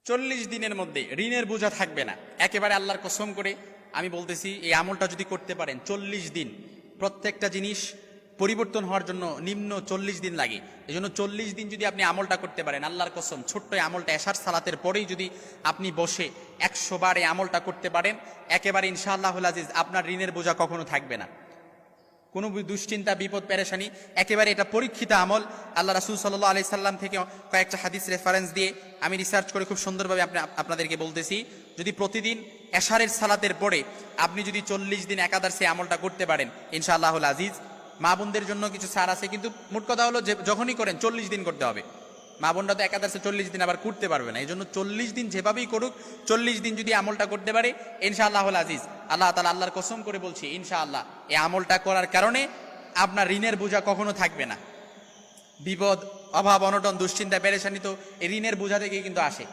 40 দিনের মধ্যে ঋণের বোঝা থাকবে না, একেবারে আল্লাহর কসম করে আমি বলতেছি। এই আমলটা যদি করতে পারেন 40 দিন, প্রত্যেকটা জিনিস পরিবর্তন হওয়ার জন্য নিম্ন 40 দিন লাগে। এই জন্য 40 দিন যদি আপনি আমলটা করতে পারেন, আল্লাহর কসম, ছোট্ট এই আমলটা এশার সালাতের পরেই যদি আপনি বসে 100 বার এই আমলটা করতে পারেন, একেবারে ইনশাআল্লাহুল আজিজ আপনার ঋণের বোঝা কখনো থাকবে না। কোনো দুশ্চিন্তা, বিপদ, পেরেশানি, একেবারে এটা পরীক্ষিত আমল। আল্লাহ রাসূল সাল্লাল্লাহু আলাইহি সাল্লাম থেকে কয়েকটা হাদিস রেফারেন্স দিয়ে আমি রিসার্চ করে খুব সুন্দরভাবে আপনাদেরকে বলতেছি। যদি প্রতিদিন এশারের সালাতের পরে আপনি যদি 40 দিন একাধার সে আমলটা করতে পারেন, ইনশাআল্লাহুল আজিজ, মা বোনদের জন্য কিছু ছাড় আছে, কিন্তু মোট কথা হলো যে যখনই করেন 40 দিন করতে হবে। মা বোনরা তো একাধার 40 দিন আবার করতে পারবে না, এই জন্য 40 দিন যেভাবেই করুক, 40 দিন যদি আমলটা করতে পারে, ইনশাআল্লাহুল আজিজ, আল্লাহ তাআলা, আল্লাহর কসম করে বলছি, ইনশাআল্লাহ এই আমলটা করার কারণে আপনার ঋণের বোঝা কখনো থাকবে না। বিপদ, অভাব, অনটন, দুশ্চিন্তা, পেরেশানি তো এই ঋণের বোঝা থেকেই কিন্তু আসে।